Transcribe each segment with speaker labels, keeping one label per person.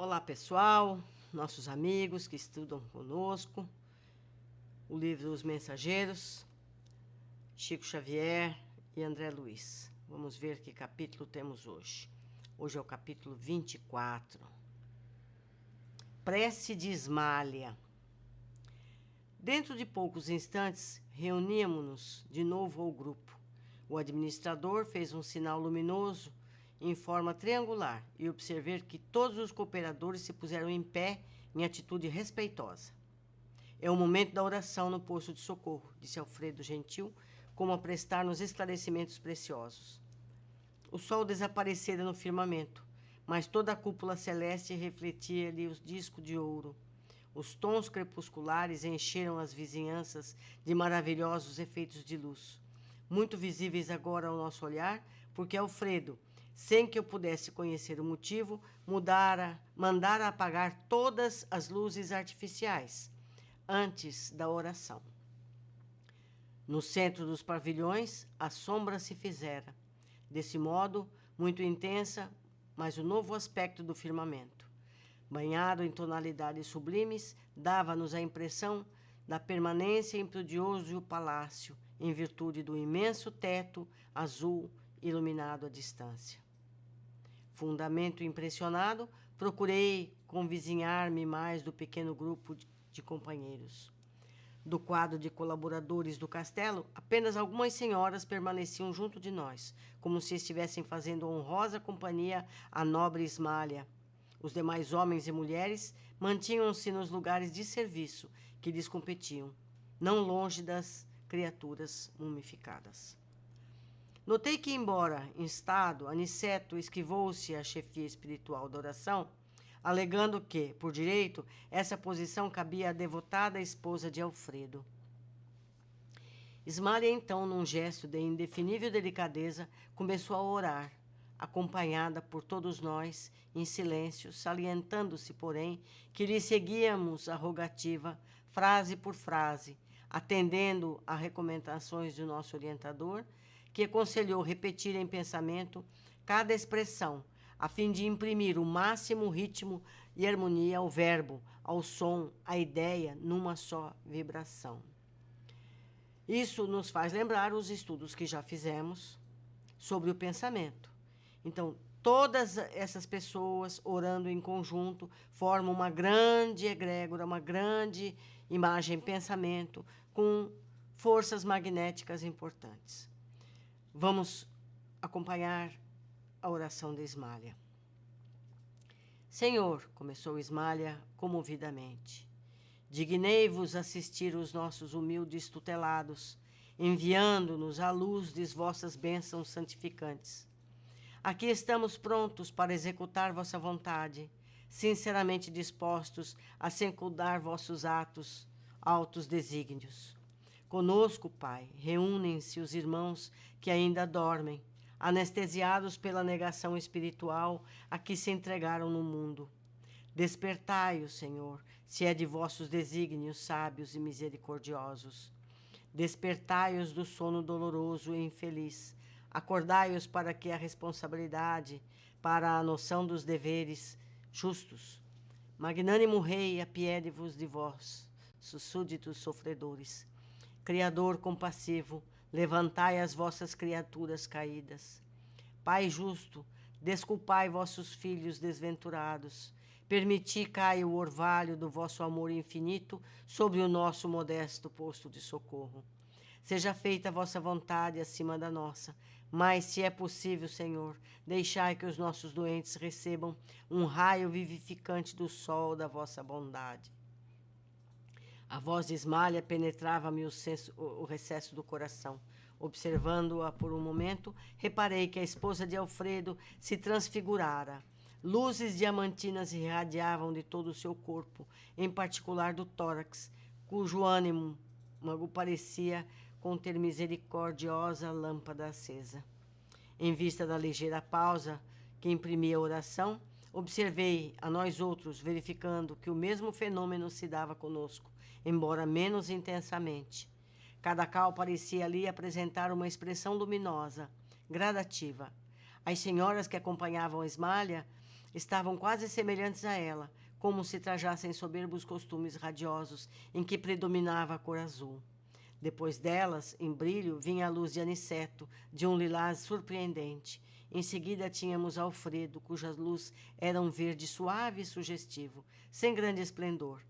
Speaker 1: Olá, pessoal, nossos amigos que estudam conosco, o livro Os Mensageiros, Chico Xavier e André Luiz. Vamos ver que capítulo temos hoje. Hoje é o capítulo 24. Prece de Ismália. Dentro de poucos instantes, reuníamos-nos de novo ao grupo. O administrador fez um sinal luminoso em forma triangular e observei que todos os cooperadores se puseram em pé em atitude respeitosa. É o momento da oração no posto de socorro, disse Alfredo gentil, como a prestar-nos esclarecimentos preciosos. O sol desaparecera no firmamento, mas toda a cúpula celeste refletia-lhe o disco de ouro. Os tons crepusculares encheram as vizinhanças de maravilhosos efeitos de luz, muito visíveis agora ao nosso olhar, porque Alfredo, sem que eu pudesse conhecer o motivo, mandara apagar todas as luzes artificiais, antes da oração. No centro dos pavilhões, a sombra se fizera, desse modo, muito intensa, mas o novo aspecto do firmamento, banhado em tonalidades sublimes, dava-nos a impressão da permanência imperioso do palácio, em virtude do imenso teto azul iluminado à distância. Fundamento impressionado, procurei convizinhar-me mais do pequeno grupo de companheiros. Do quadro de colaboradores do castelo, apenas algumas senhoras permaneciam junto de nós, como se estivessem fazendo honrosa companhia à nobre Ismália. Os demais homens e mulheres mantinham-se nos lugares de serviço que lhes competiam, não longe das criaturas mumificadas. Notei que, embora instado, Aniceto esquivou-se à chefia espiritual da oração, alegando que, por direito, essa posição cabia à devotada esposa de Alfredo. Ismália, então, num gesto de indefinível delicadeza, começou a orar, acompanhada por todos nós, em silêncio, salientando-se, porém, que lhe seguíamos a rogativa, frase por frase, atendendo a recomendações do nosso orientador, que aconselhou repetir em pensamento cada expressão, a fim de imprimir o máximo ritmo e harmonia ao verbo, ao som, à ideia, numa só vibração. Isso nos faz lembrar os estudos que já fizemos sobre o pensamento. Então, todas essas pessoas orando em conjunto formam uma grande egrégora, uma grande imagem-pensamento com forças magnéticas importantes. Vamos acompanhar a oração de Ismália. Senhor, começou Ismália comovidamente, dignei-vos assistir os nossos humildes tutelados, enviando-nos à luz de vossas bênçãos santificantes. Aqui estamos prontos para executar vossa vontade, sinceramente dispostos a secundar vossos altos desígnios. Conosco, Pai, reúnem-se os irmãos que ainda dormem, anestesiados pela negação espiritual a que se entregaram no mundo. Despertai-os, Senhor, se é de vossos desígnios sábios e misericordiosos. Despertai-os do sono doloroso e infeliz. Acordai-os para que a responsabilidade, para a noção dos deveres justos. Magnânimo Rei, apiede-vos de vós, súditos sofredores. Criador compassivo, levantai as vossas criaturas caídas. Pai justo, desculpai vossos filhos desventurados. Permiti caia o orvalho do vosso amor infinito sobre o nosso modesto posto de socorro. Seja feita a vossa vontade acima da nossa, mas, se é possível, Senhor, deixai que os nossos doentes recebam um raio vivificante do sol da vossa bondade. A voz de Ismália penetrava-me o recesso do coração. Observando-a por um momento, reparei que a esposa de Alfredo se transfigurara. Luzes diamantinas irradiavam de todo o seu corpo, em particular do tórax, cujo ânimo parecia conter misericordiosa lâmpada acesa. Em vista da ligeira pausa que imprimia a oração, observei a nós outros, verificando que o mesmo fenômeno se dava conosco, embora menos intensamente. Cada cal parecia ali apresentar uma expressão luminosa, gradativa. As senhoras que acompanhavam a Ismália estavam quase semelhantes a ela, como se trajassem soberbos costumes radiosos em que predominava a cor azul. Depois delas, em brilho, vinha a luz de aniceto, de um lilás surpreendente. Em seguida tínhamos Alfredo, cuja luz era um verde suave e sugestivo, sem grande esplendor.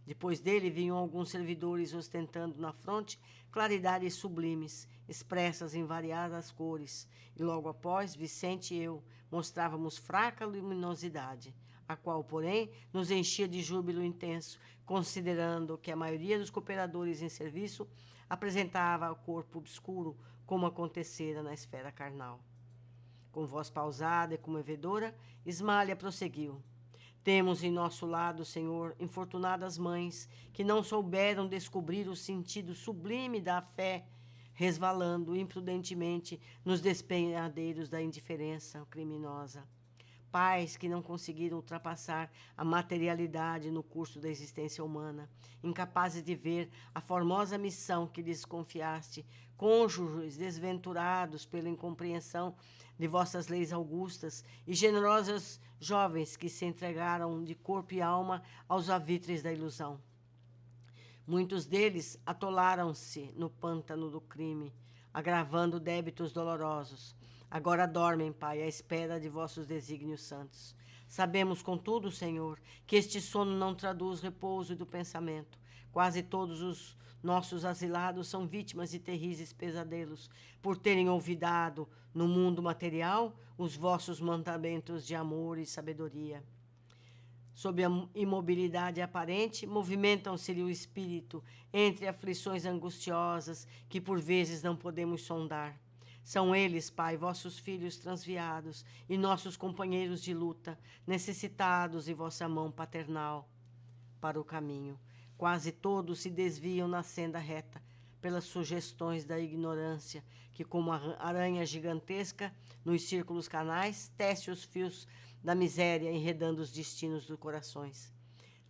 Speaker 1: Depois dele vinham alguns servidores ostentando na fronte claridades sublimes, expressas em variadas cores, e logo após, Vicente e eu mostrávamos fraca luminosidade, a qual, porém, nos enchia de júbilo intenso, considerando que a maioria dos cooperadores em serviço apresentava o corpo obscuro, como acontecera na esfera carnal. Com voz pausada e comovedora, Ismália prosseguiu. Temos em nosso lado, Senhor, infortunadas mães que não souberam descobrir o sentido sublime da fé, resvalando imprudentemente nos despenhadeiros da indiferença criminosa. Pais que não conseguiram ultrapassar a materialidade no curso da existência humana, incapazes de ver a formosa missão que lhes confiaste, cônjuges desventurados pela incompreensão de vossas leis augustas e generosos jovens que se entregaram de corpo e alma aos alvitres da ilusão. Muitos deles atolaram-se no pântano do crime, agravando débitos dolorosos. Agora dormem, Pai, à espera de vossos desígnios santos. Sabemos, contudo, Senhor, que este sono não traduz repouso do pensamento. Quase todos os nossos asilados são vítimas de terríveis pesadelos, por terem olvidado, no mundo material, os vossos mandamentos de amor e sabedoria. Sob a imobilidade aparente, movimentam-se-lhe o espírito entre aflições angustiosas que por vezes não podemos sondar. São eles, Pai, vossos filhos transviados e nossos companheiros de luta, necessitados de vossa mão paternal para o caminho. Quase todos se desviam na senda reta, pelas sugestões da ignorância, que, como a aranha gigantesca, nos círculos canais, tece os fios da miséria, enredando os destinos dos corações.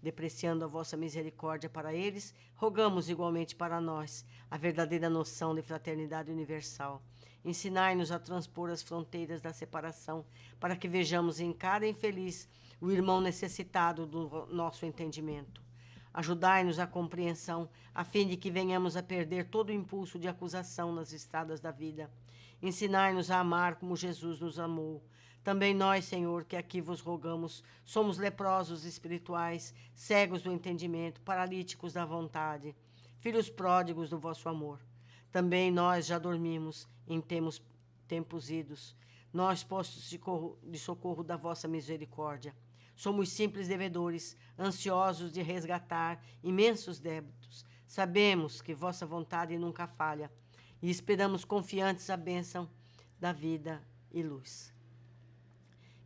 Speaker 1: Depreciando a vossa misericórdia para eles, rogamos igualmente para nós a verdadeira noção de fraternidade universal. Ensinai-nos a transpor as fronteiras da separação, para que vejamos em cada infeliz o irmão necessitado do nosso entendimento. Ajudai-nos à compreensão, a fim de que venhamos a perder todo o impulso de acusação nas estradas da vida. Ensinai-nos a amar como Jesus nos amou. Também nós, Senhor, que aqui vos rogamos, somos leprosos espirituais, cegos do entendimento, paralíticos da vontade, filhos pródigos do vosso amor. Também nós já dormimos em tempos idos, nós postos de socorro da vossa misericórdia. Somos simples devedores, ansiosos de resgatar imensos débitos. Sabemos que vossa vontade nunca falha e esperamos confiantes a bênção da vida e luz.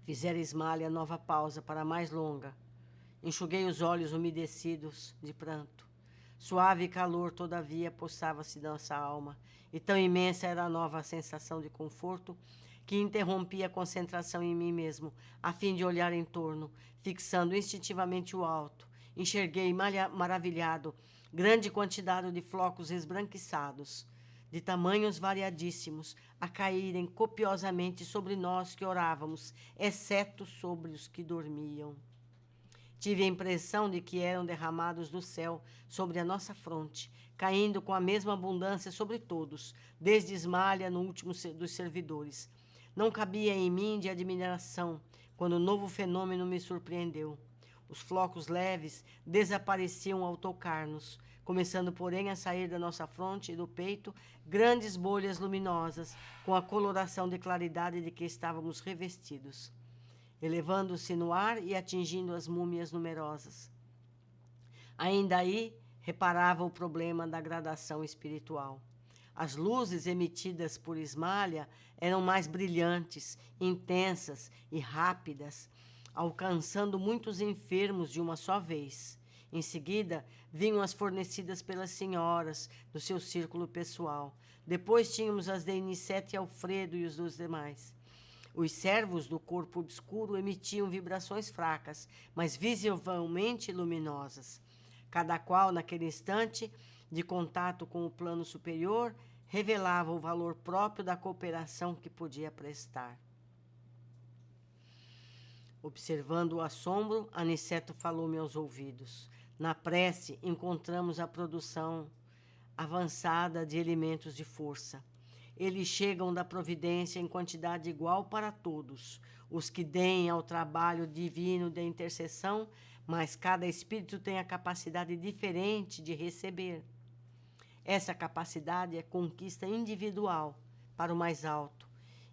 Speaker 1: Fizera Ismália nova pausa para a mais longa. Enxuguei os olhos umedecidos de pranto. Suave calor, todavia, possava-se nossa alma, e tão imensa era a nova sensação de conforto que interrompi a concentração em mim mesmo, a fim de olhar em torno, fixando instintivamente o alto. Enxerguei, maravilhado, grande quantidade de flocos esbranquiçados, de tamanhos variadíssimos, a caírem copiosamente sobre nós que orávamos, exceto sobre os que dormiam. Tive a impressão de que eram derramados do céu sobre a nossa fronte, caindo com a mesma abundância sobre todos, desde Ismália no último dos servidores. Não cabia em mim de admiração quando o novo fenômeno me surpreendeu. Os flocos leves desapareciam ao tocar-nos, começando, porém, a sair da nossa fronte e do peito grandes bolhas luminosas, com a coloração de claridade de que estávamos revestidos, elevando-se no ar e atingindo as múmias numerosas. Ainda aí reparava o problema da gradação espiritual. As luzes emitidas por Ismália eram mais brilhantes, intensas e rápidas, alcançando muitos enfermos de uma só vez. Em seguida, vinham as fornecidas pelas senhoras do seu círculo pessoal. Depois tínhamos as de Aniceto e Alfredo e os dos demais. Os servos do corpo obscuro emitiam vibrações fracas, mas visivelmente luminosas. Cada qual, naquele instante de contato com o plano superior, revelava o valor próprio da cooperação que podia prestar. Observando o assombro, Aniceto falou-me aos ouvidos. Na prece, encontramos a produção avançada de elementos de força. Eles chegam da providência em quantidade igual para todos, os que deem ao trabalho divino de intercessão, mas cada espírito tem a capacidade diferente de receber. Essa capacidade é conquista individual para o mais alto.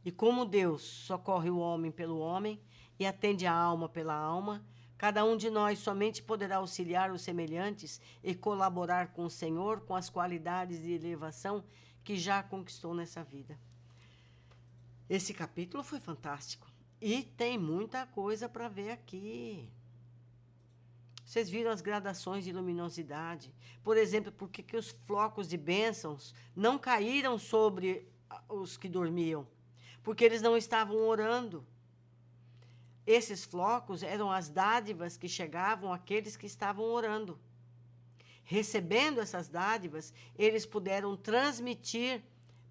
Speaker 1: E como Deus socorre o homem pelo homem e atende a alma pela alma, cada um de nós somente poderá auxiliar os semelhantes e colaborar com o Senhor com as qualidades de elevação que já conquistou nessa vida. Esse capítulo foi fantástico. E tem muita coisa para ver aqui. Vocês viram as gradações de luminosidade. Por exemplo, por que os flocos de bênçãos não caíram sobre os que dormiam? Porque eles não estavam orando. Esses flocos eram as dádivas que chegavam àqueles que estavam orando. Recebendo essas dádivas, eles puderam transmitir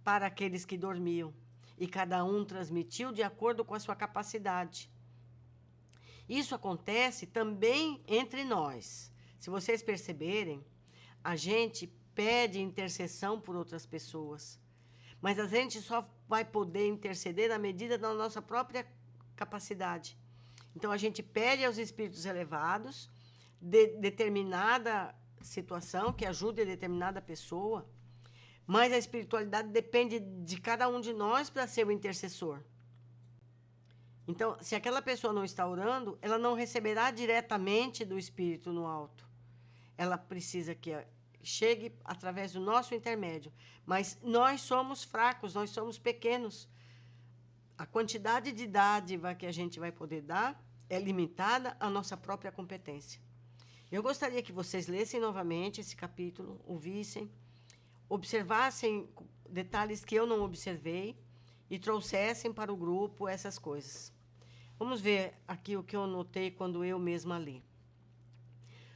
Speaker 1: para aqueles que dormiam. E cada um transmitiu de acordo com a sua capacidade. Isso acontece também entre nós. Se vocês perceberem, a gente pede intercessão por outras pessoas. Mas a gente só vai poder interceder na medida da nossa própria capacidade. Então, a gente pede aos espíritos elevados determinada situação que ajude determinada pessoa, mas a espiritualidade depende de cada um de nós para ser o intercessor. Então, se aquela pessoa não está orando, ela não receberá diretamente do Espírito no alto. Ela precisa que chegue através do nosso intermédio. Mas nós somos fracos, nós somos pequenos. A quantidade de dádiva que a gente vai poder dar é limitada à nossa própria competência. Eu gostaria que vocês lessem novamente esse capítulo, ouvissem, observassem detalhes que eu não observei e trouxessem para o grupo essas coisas. Vamos ver aqui o que eu notei quando eu mesma li.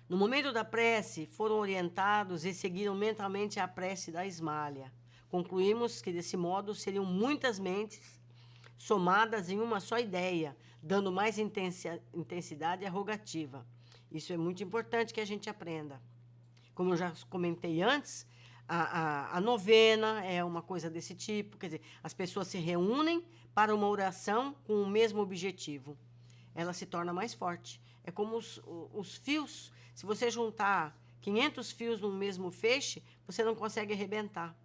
Speaker 1: No momento da prece, foram orientados e seguiram mentalmente a prece da Ismália. Concluímos que, desse modo, seriam muitas mentes somadas em uma só ideia, dando mais intensidade à rogativa. Isso é muito importante que a gente aprenda. Como eu já comentei antes, a novena é uma coisa desse tipo, quer dizer, as pessoas se reúnem para uma oração com o mesmo objetivo. Ela se torna mais forte. É como os fios. Se você juntar 500 fios no mesmo feixe, você não consegue arrebentar.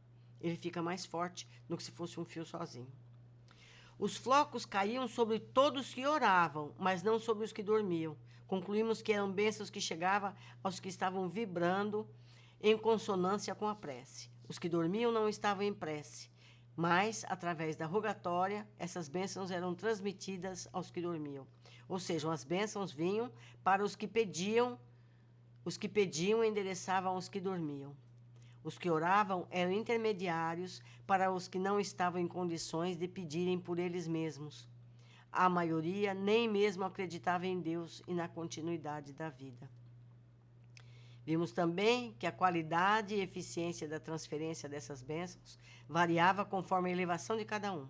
Speaker 1: Ele fica mais forte do que se fosse um fio sozinho. Os flocos caíam sobre todos que oravam, mas não sobre os que dormiam. Concluímos que eram bênçãos que chegavam aos que estavam vibrando em consonância com a prece. Os que dormiam não estavam em prece, mas, através da rogatória, essas bênçãos eram transmitidas aos que dormiam. Ou seja, as bênçãos vinham para os que pediam endereçavam aos que dormiam. Os que oravam eram intermediários para os que não estavam em condições de pedirem por eles mesmos. A maioria nem mesmo acreditava em Deus e na continuidade da vida. Vimos também que a qualidade e eficiência da transferência dessas bênçãos variava conforme a elevação de cada um.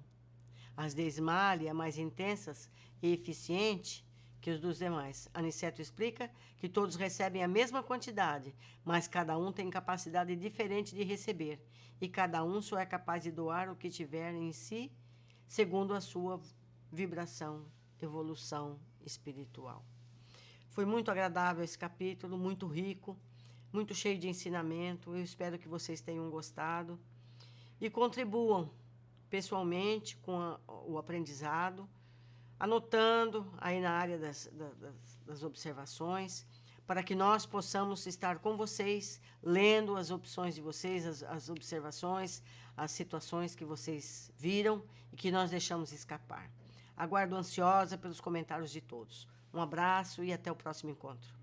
Speaker 1: As de Ismália, mais intensas e eficientes que os dos demais. Aniceto explica que todos recebem a mesma quantidade, mas cada um tem capacidade diferente de receber, e cada um só é capaz de doar o que tiver em si, segundo a sua vibração, evolução espiritual. Foi muito agradável esse capítulo, muito rico, muito cheio de ensinamento. Eu espero que vocês tenham gostado e contribuam pessoalmente com o aprendizado, anotando aí na área das observações, para que nós possamos estar com vocês, lendo as opções de vocês, as observações, as situações que vocês viram e que nós deixamos escapar. Aguardo ansiosa pelos comentários de todos. Um abraço e até o próximo encontro.